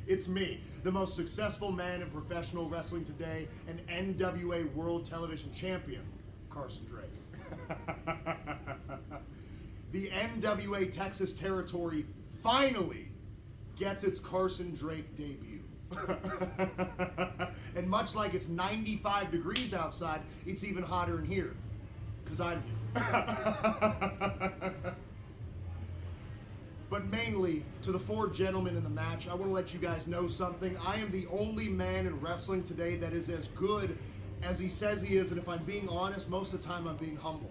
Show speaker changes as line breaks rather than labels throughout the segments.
It's me, the most successful man in professional wrestling today, and NWA World Television Champion, Carson Drake. The NWA Texas territory finally gets its Carson Drake debut. And much like it's 95 degrees outside, it's even hotter in here, because I'm here. But mainly, to the four gentlemen in the match, I want to let you guys know something. I am the only man in wrestling today that is as good as he says he is, and if I'm being honest, most of the time I'm being humble.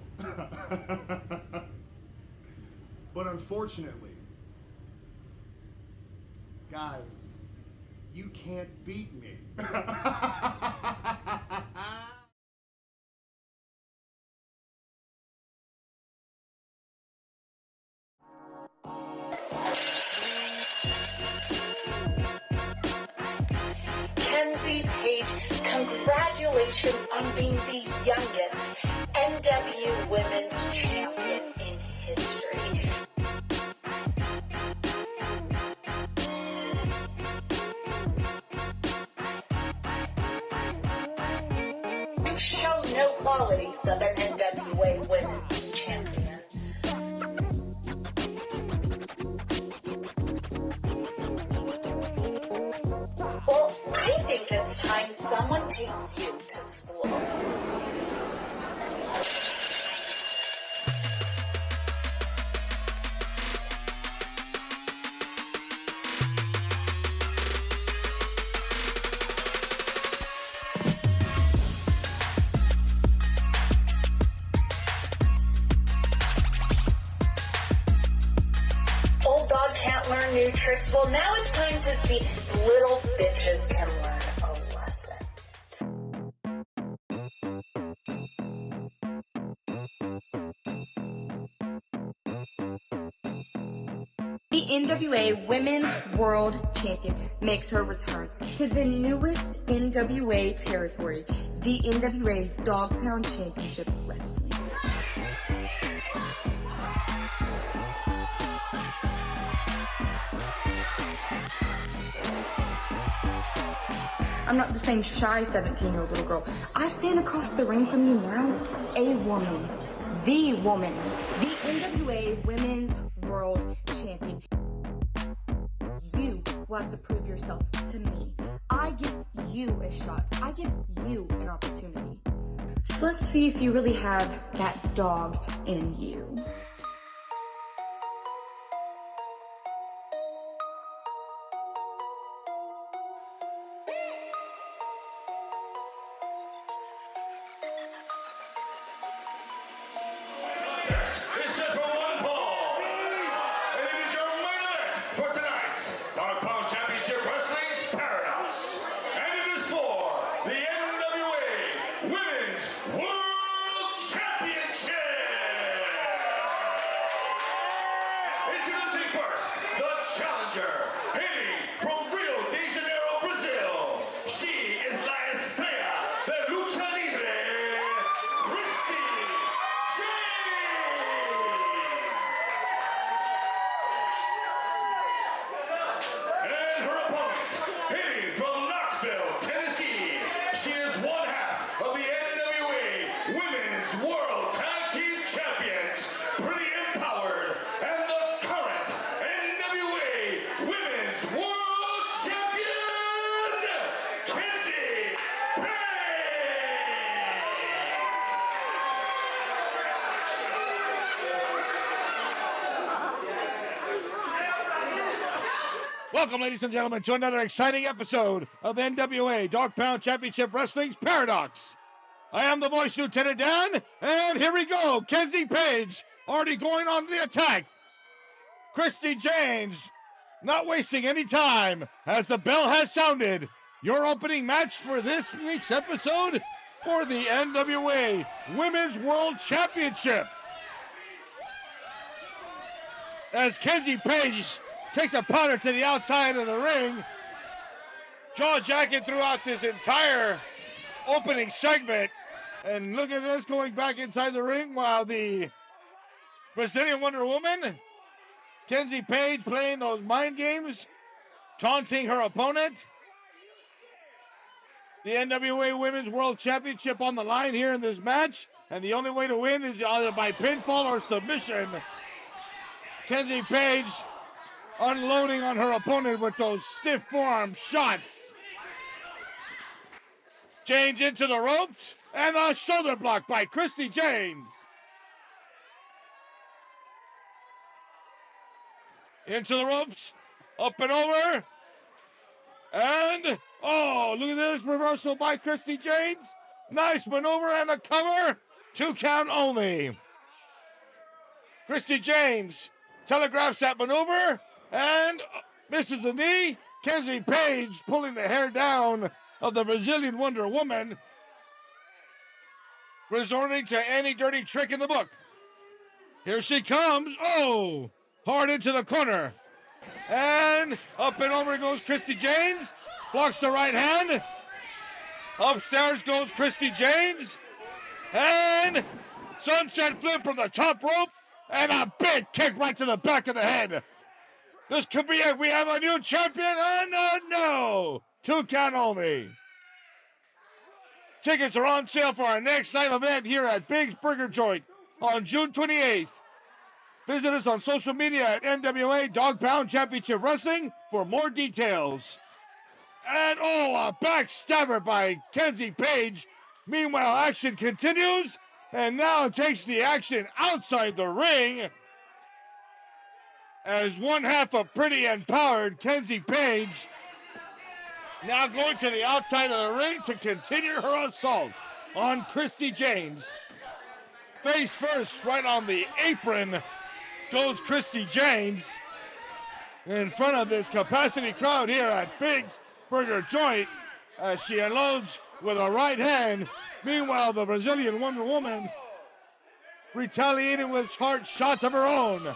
But unfortunately, guys, you can't beat me.
Kenzie Page, congratulations on being the youngest NW Women's Champion in history. You show no qualities of an NWA Women's Champion. Well, I think it's time someone takes you to school. Old dog can't learn new tricks. Well, now it's time to see little bitches can learn a lesson.
The NWA Women's World Champion makes her return to the newest NWA territory, the NWA Dog Pound Championship Wrestling. I'm not the same shy 17-year-old little girl. I stand across the ring from you now, a woman, the NWA Women's World Champion. You will have to prove yourself to me. I give you a shot. I give you an opportunity. So let's see if you really have that dog in you.
Is set for one fall, and it is your main event for tonight's Dog Pound Championship Wrestling's Paradox, and it is for the NWA Women's World Championship. Introducing first, the challenger, hailing from Rio de Janeiro, Brazil. She is la estrella de lucha libre, Christi and her opponent, hailing from Knoxville, Tennessee, she is one half of the NWA Women's World Tag Team Champions, pretty empowered, and the current NWA Women's World Champion, Kenzie Page.
Welcome, ladies and gentlemen, to another exciting episode of NWA Dog Pound Championship Wrestling's Paradox. I am the voice, Lieutenant Dan, and here we go. Kenzie Page already going on the attack. Christi Jaynes not wasting any time, as the bell has sounded, your opening match for this week's episode for the NWA Women's World Championship. As Kenzie Page takes a powder to the outside of the ring, jaw-jacking throughout this entire opening segment. And look at this, going back inside the ring while the Brazilian Wonder Woman, Kenzie Page, playing those mind games, taunting her opponent. The NWA Women's World Championship on the line here in this match, and the only way to win is either by pinfall or submission. Kenzie Page unloading on her opponent with those stiff forearm shots. Jaynes into the ropes, and a shoulder block by Christi Jaynes. Into the ropes, up and over, and oh, look at this reversal by Christi Jaynes. Nice maneuver and a cover. 2 count only. Christi Jaynes telegraphs that maneuver and misses the knee. Kenzie Page pulling the hair down of the Brazilian Wonder Woman, resorting to any dirty trick in the book. Here she comes. Oh, hard into the corner. And up and over goes Christi Jaynes. Blocks the right hand. Upstairs goes Christi Jaynes. And sunset flip from the top rope. And a big kick right to the back of the head. This could be it. We have a new champion. Oh, no. 2 count only. Tickets are on sale for our next night event here at Big's Burger Joint on June 28th. Visit us on social media at NWA Dog Pound Championship Wrestling for more details. And oh, a backstabber by Kenzie Page. Meanwhile, action continues, and now takes the action outside the ring as one half of pretty empowered Kenzie Page now going to the outside of the ring to continue her assault on Christi Jaynes. Face first, right on the apron, goes Christi Jaynes in front of this capacity crowd here at Big's Burger Joint as she unloads with a right hand. Meanwhile, the Brazilian Wonder Woman retaliating with hard shots of her own.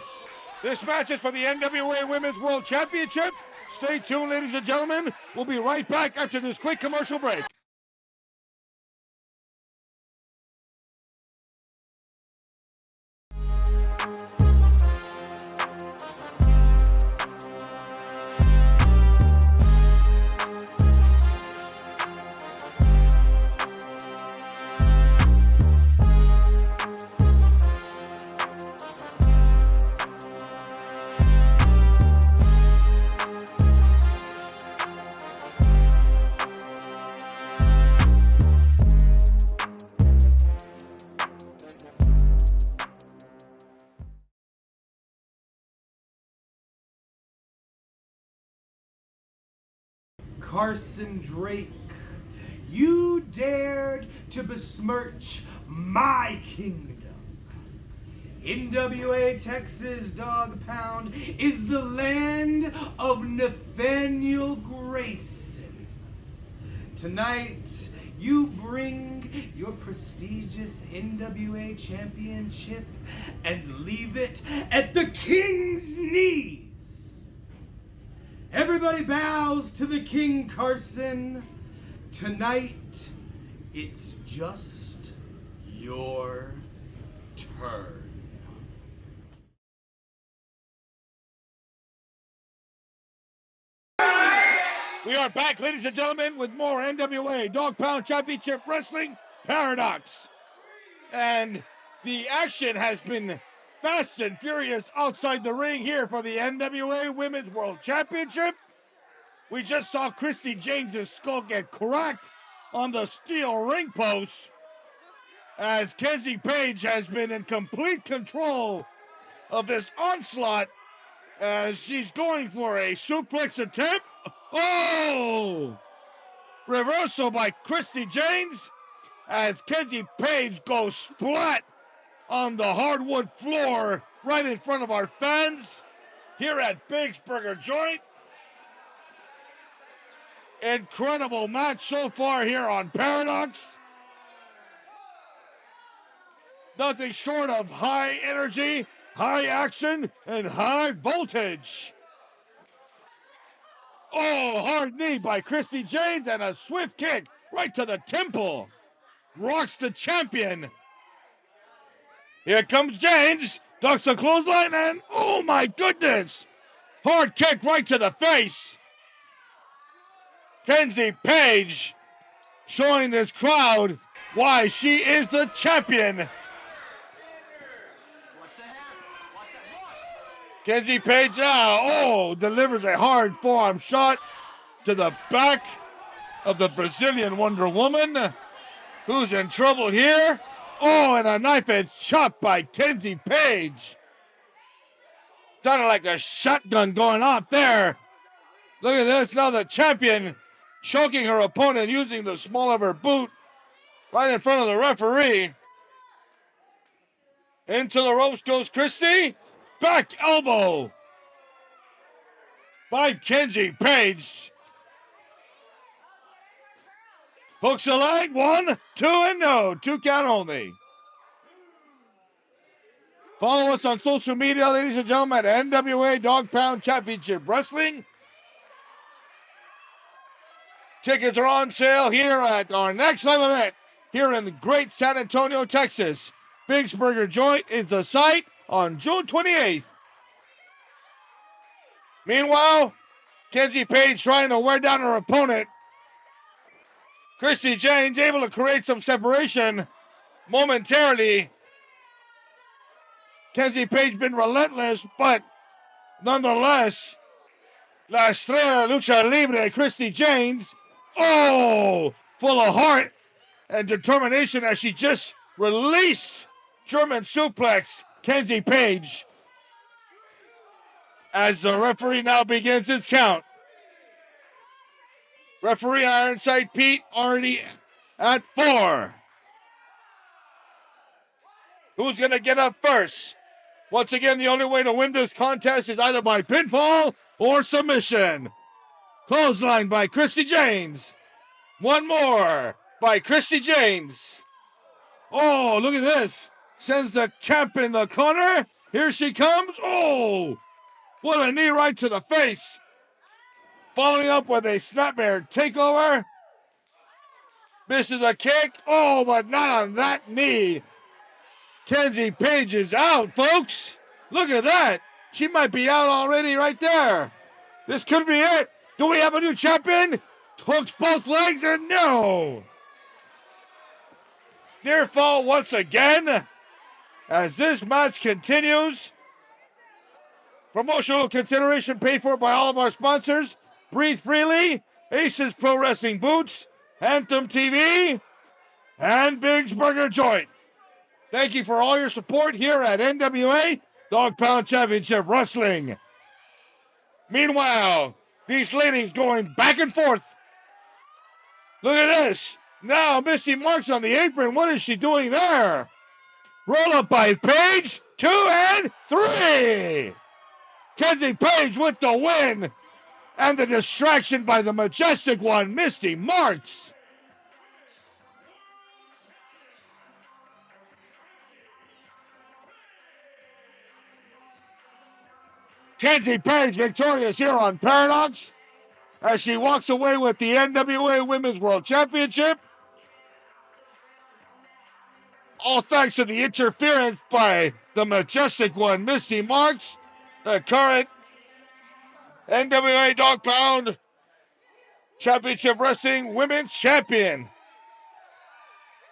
This match is for the NWA Women's World Championship. Stay tuned, ladies and gentlemen. We'll be right back after this quick commercial break.
Carson Drake, you dared to besmirch my kingdom. NWA Texas Dog Pound is the land of Nathaniel Greysin. Tonight, you bring your prestigious NWA championship and leave it at the king's knees. Everybody bows to the King, Carson. Tonight, it's just your turn.
We are back, ladies and gentlemen, with more NWA Dog Pound Championship Wrestling Paradox. And the action has been fast and furious outside the ring here for the NWA Women's World Championship. We just saw Christi Jaynes' skull get cracked on the steel ring post as Kenzie Page has been in complete control of this onslaught as she's going for a suplex attempt. Oh! Reversal by Christi Jaynes as Kenzie Page goes splat on the hardwood floor right in front of our fans. here at Big's Burger Joint. Incredible match so far here on Paradox. Nothing short of high energy, high action, and high voltage. Oh, hard knee by Christi Jaynes and a swift kick right to the temple. Rocks the champion. Here comes Jaynes. Ducks the clothesline and, oh my goodness, hard kick right to the face. Kenzie Page showing this crowd why she is the champion. Kenzie Page now, delivers a hard forearm shot to the back of the Brazilian Wonder Woman, who's in trouble here. Oh, and a knife edge chop by Kenzie Page. Sounded like a shotgun going off there. Look at this, now the champion choking her opponent using the small of her boot right in front of the referee. Into the ropes goes Christi. Back elbow by Kenzie Page. Hooks a leg, 1, 2, and no. 2 count only. Follow us on social media, ladies and gentlemen, at NWA Dog Pound Championship Wrestling. Tickets are on sale here at our next live event here in the great San Antonio, Texas. Big's Burger Joint is the site on June 28th. Meanwhile, Kenzie Page trying to wear down her opponent. Christi Jaynes able to create some separation momentarily. Kenzie Page been relentless, but nonetheless, La Estrella Lucha Libre, Christi Jaynes, full of heart and determination as she just released German suplex Kenzie Page. As the referee now begins his count. Referee Ironside Pete already at 4. Who's going to get up first? Once again, the only way to win this contest is either by pinfall or submission. Clothesline by Christi Jaynes. One more by Christi Jaynes. Oh, look at this. Sends the champ in the corner. Here she comes. Oh, what a knee right to the face. Following up with a snapmare takeover. Misses a kick. Oh, but not on that knee. Kenzie Page is out, folks. Look at that. She might be out already right there. This could be it. Do we have a new champion? Hooks both legs and no. Near fall once again. As this match continues. Promotional consideration paid for by all of our sponsors. Breathe Freely, Aces Pro Wrestling Boots, Anthem TV, and Big's Burger Joint. Thank you for all your support here at NWA Dog Pound Championship Wrestling. Meanwhile, these ladies going back and forth. Look at this. Now Misty Marks on the apron. What is she doing there? Roll up by Page. 2 and 3. Kenzie Page with the win. And the distraction by the majestic one, Misty Marks. Kenzie Page victorious here on Paradox as she walks away with the NWA Women's World Championship. All thanks to the interference by the majestic one, Misty Marks, the current NWA Dog Pound Championship Wrestling Women's Champion.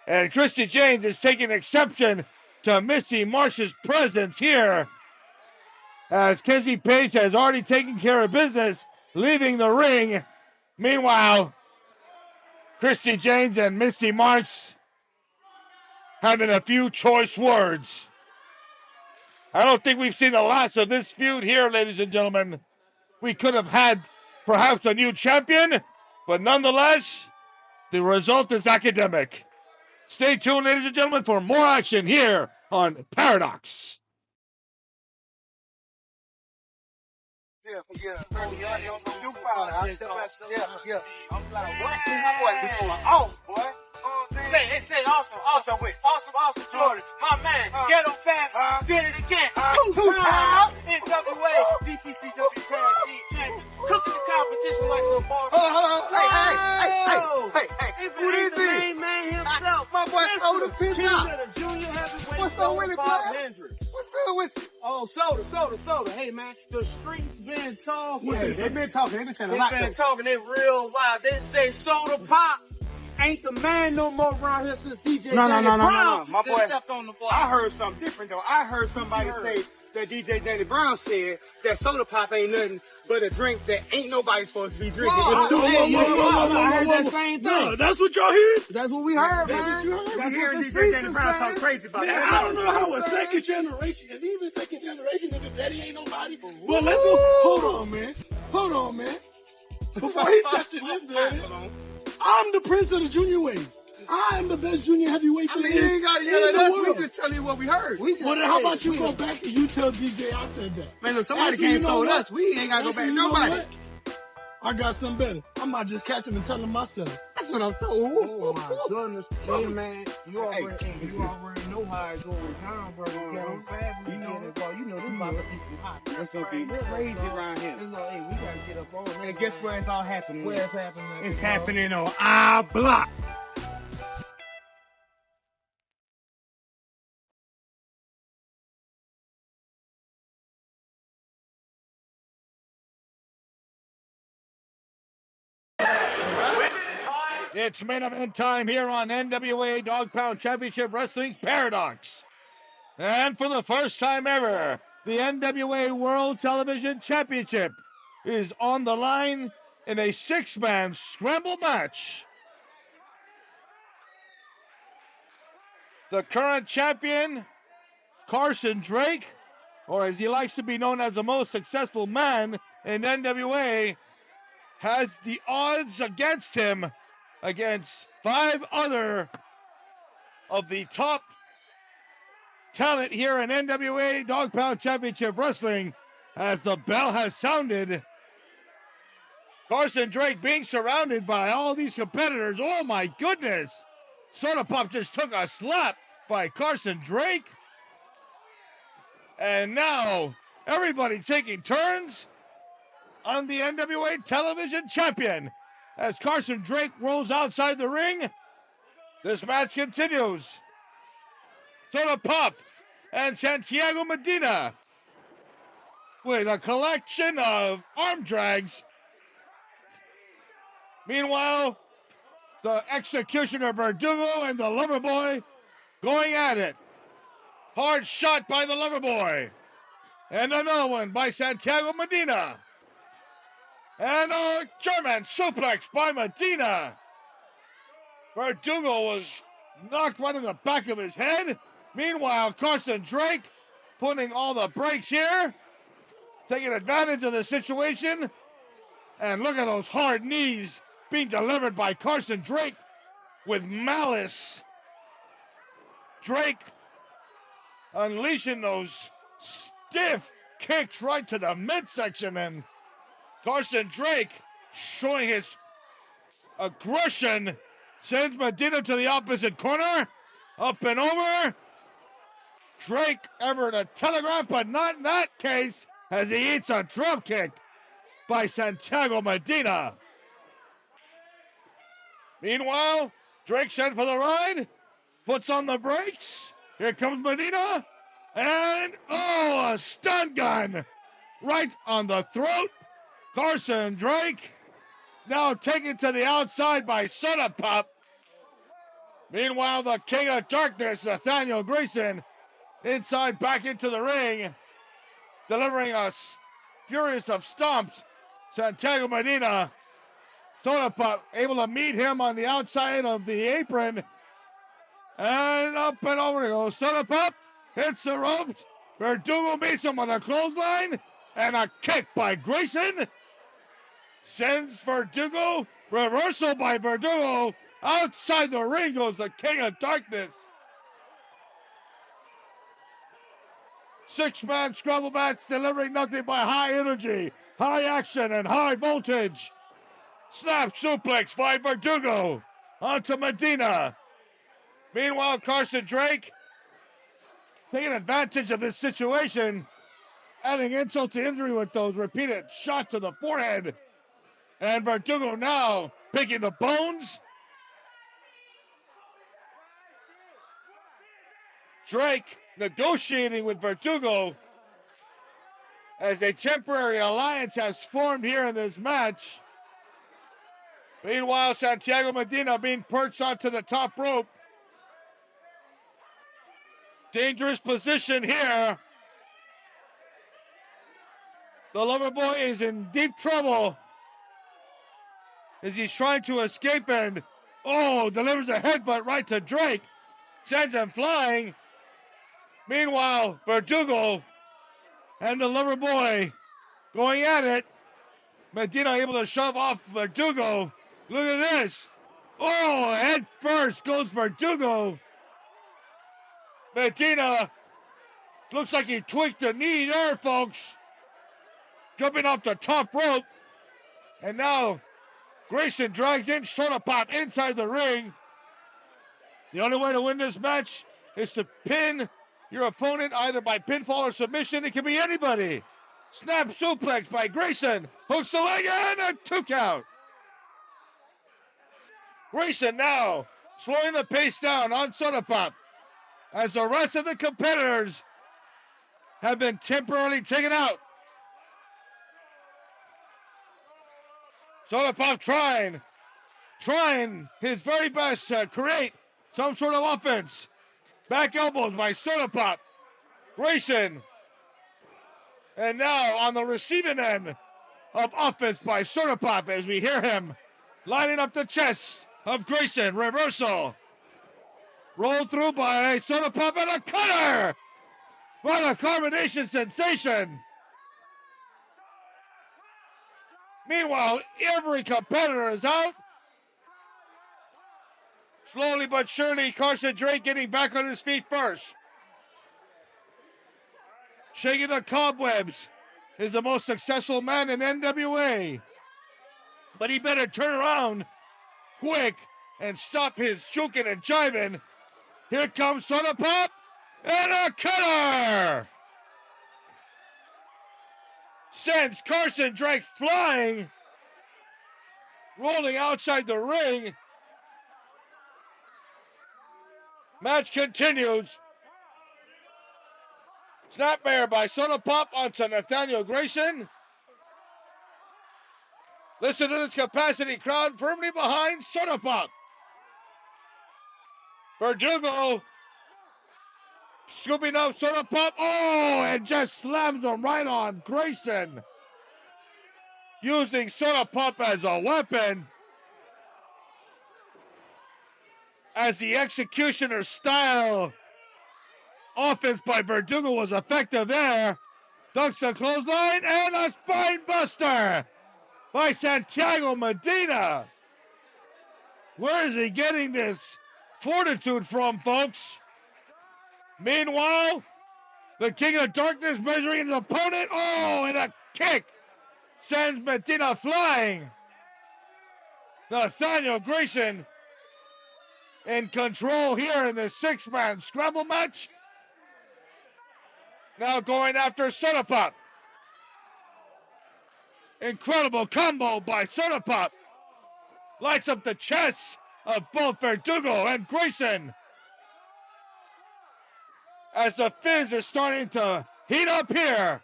And Christi Jaynes is taking exception to Misty Marks' presence here as Kenzie Page has already taken care of business, leaving the ring. Meanwhile, Christi Jaynes and Misty Marks having a few choice words. I don't think we've seen the last of this feud here, ladies and gentlemen. We could have had perhaps a new champion, but nonetheless, the result is academic. Stay tuned, ladies and gentlemen, for more action here on Paradox.
Yeah. Oh, yeah, you proud. Yeah. I'm like, what? My boy be going off, boy. Say awesome with awesome Jordan. My man, Ghetto Fabulous, did it again. 2-time NWA DPCW Tag Team Champions. Cooking the competition like some ball.
Hold on. Hey.
Who is the main man himself?
My boy Soda Pizza.
King of the junior heavyweight.
What's up with it,
Bob
man?
Hendricks.
What's up with you?
Oh, soda. Hey, man, the streets been talking.
Yeah, they've been talking. They've been saying a lot.
They been talking. They real wild. They say Sodapop ain't the man no more around here since DJ
No.
Brown
My boy,
stepped on the block.
I heard something different though. I heard somebody say that DJ Danny Brown said that Sodapop ain't nothing but a drink that ain't nobody supposed to be drinking.
I heard that same thing.
No, that's what y'all hear?
That's what we heard, man.
That's what you heard?
I'm hearing DJ Danny Brown talk crazy about that.
I don't know how a second generation is even second generation if his daddy ain't nobody. But let's hold on, man. Before he said this, man, I'm the prince of the junior weights. I am the best junior heavyweight.
I mean, you ain't got to yell at us. We just tell you what we heard.
Well, then how about you go back and you tell DJ I said that?
Man, look, somebody came and told us. We ain't got to go back to nobody.
I got something better. I might just catch him and tell him myself.
That's what I'm told.
Oh my goodness, hey man, you already know how it goes down, bro. Ghetto Fabulous, you know this about to be some hot.
It's gonna be crazy around here.
Hey, we gotta get up on it.
And guess where it's all happening?
Where it's happening?
It's happening on our block.
It's main event time here on NWA Dog Pound Championship Wrestling's Paradox. And for the first time ever, the NWA World Television Championship is on the line in a six-man scramble match. The current champion, Carson Drake, or as he likes to be known as the most successful man in NWA, has the odds against him against 5 other of the top talent here in NWA Dog Pound Championship Wrestling. As the bell has sounded, Carson Drake being surrounded by all these competitors. Oh my goodness! Sodapop just took a slap by Carson Drake. And now everybody taking turns on the NWA Television Champion. As Carson Drake rolls outside the ring, this match continues. Sodapop and Santiago Medina with a collection of arm drags. Meanwhile, the Executioner Verdugo and the Loverboy going at it. Hard shot by the Loverboy. And another one by Santiago Medina. And a German suplex by Medina. Verdugo was knocked right in the back of his head. Meanwhile, Carson Drake putting all the brakes here, taking advantage of the situation. And look at those hard knees being delivered by Carson Drake with malice. Drake unleashing those stiff kicks right to the midsection, and Carson Drake showing his aggression, sends Medina to the opposite corner, up and over. Drake ever to telegraph, but not in that case, as he eats a drop kick by Santiago Medina. Meanwhile, Drake sent for the ride, puts on the brakes. Here comes Medina, and a stun gun right on the throat. Carson Drake now taken to the outside by Sodapop. Meanwhile, the King of Darkness, Nathaniel Greysin, inside back into the ring, delivering a furious of stomps. Santiago Medina, Sodapop able to meet him on the outside of the apron. And up and over goes Sodapop, hits the ropes. Verdugo meets him on a clothesline, and a kick by Greysin. Sends Verdugo, reversal by Verdugo. Outside the ring goes the King of Darkness. Six-man scrabble match delivering nothing but high energy. high action and high voltage. Snap suplex by Verdugo onto Medina. Meanwhile, Carson Drake taking advantage of this situation, adding insult to injury with those repeated shots to the forehead. And Verdugo now picking the bones. Drake negotiating with Verdugo as a temporary alliance has formed here in this match. Meanwhile, Santiago Medina being perched onto the top rope. Dangerous position here. The Loverboy is in deep trouble as he's trying to escape and, delivers a headbutt right to Drake. Sends him flying. Meanwhile, Verdugo and the Loverboy going at it. Medina able to shove off Verdugo. Look at this. Head first goes Verdugo. Medina looks like he tweaked the knee there, folks. Jumping off the top rope. And now Greysin drags in Sodapop inside the ring. The only way to win this match is to pin your opponent either by pinfall or submission. It can be anybody. Snap suplex by Greysin. Hooks the leg and a 2 count. Greysin now slowing the pace down on Sodapop as the rest of the competitors have been temporarily taken out. Sodapop trying his very best to create some sort of offense. Back elbows by Sodapop. Greysin. And now on the receiving end of offense by Sodapop as we hear him lining up the chest of Greysin. Reversal. Rolled through by Sodapop and a cutter. What a combination sensation. Meanwhile, every competitor is out. Slowly but surely, Carson Drake getting back on his feet first. Shaking the cobwebs is the most successful man in NWA. But he better turn around quick and stop his juking and jiving. Here comes Sodapop and a cutter. Sends Carson Drake flying, rolling outside the ring. Match continues. Snapmare by Sodapop onto Nathaniel Greysin. Listen to this capacity crowd firmly behind Sodapop. Verdugo scooping up Sodapop. And just slams him right on Greysin. Using Sodapop as a weapon. As the Executioner style offense by Verdugo was effective there. Ducks the clothesline and a spine buster by Santiago Medina. Where is he getting this fortitude from, folks? Meanwhile, the King of Darkness measuring his opponent. And a kick sends Medina flying. Nathaniel Greysin in control here in the 6-man scramble match. Now going after Sodapop. Incredible combo by Sodapop. Lights up the chests of both Verdugo and Greysin. As the fizz is starting to heat up here.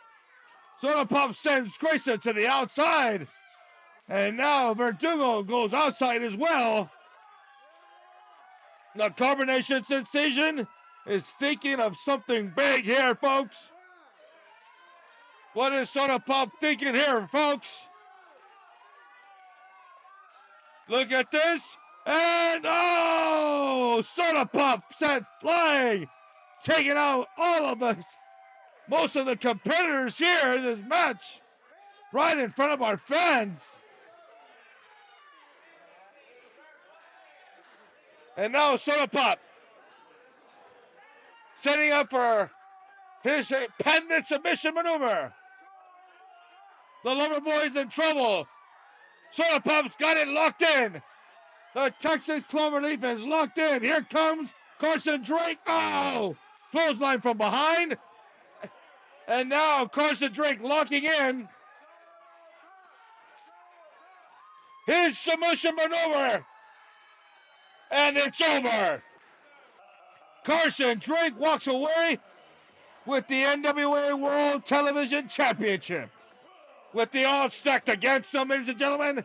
Sodapop sends Greysin to the outside. And now Verdugo goes outside as well. The combination sensation is thinking of something big here, folks. What is Sodapop thinking here, folks? Look at this. And Sodapop sent flying. Taking out all of us. Most of the competitors here in this match. Right in front of our fans. And now Sodapop setting up for his patented submission maneuver. The Loverboy's in trouble. Sodapop's got it locked in. The Texas Cloverleaf is locked in. Here comes Carson Drake. Oh! Clothesline from behind. And now Carson Drake locking in. His submission maneuver. And it's over. Carson Drake walks away with the NWA World Television Championship. With the odds stacked against him, ladies and gentlemen,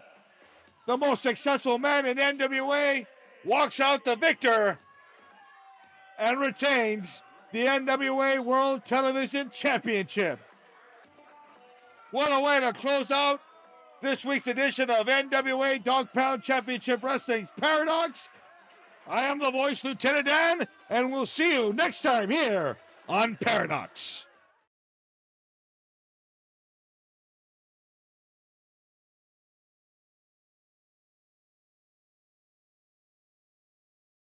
the most successful man in NWA walks out the victor and retains the NWA World Television Championship. What a way to close out this week's edition of NWA Dog Pound Championship Wrestling's Paradox. I am the voice, Lieutenant Dan, and we'll see you next time here on Paradox.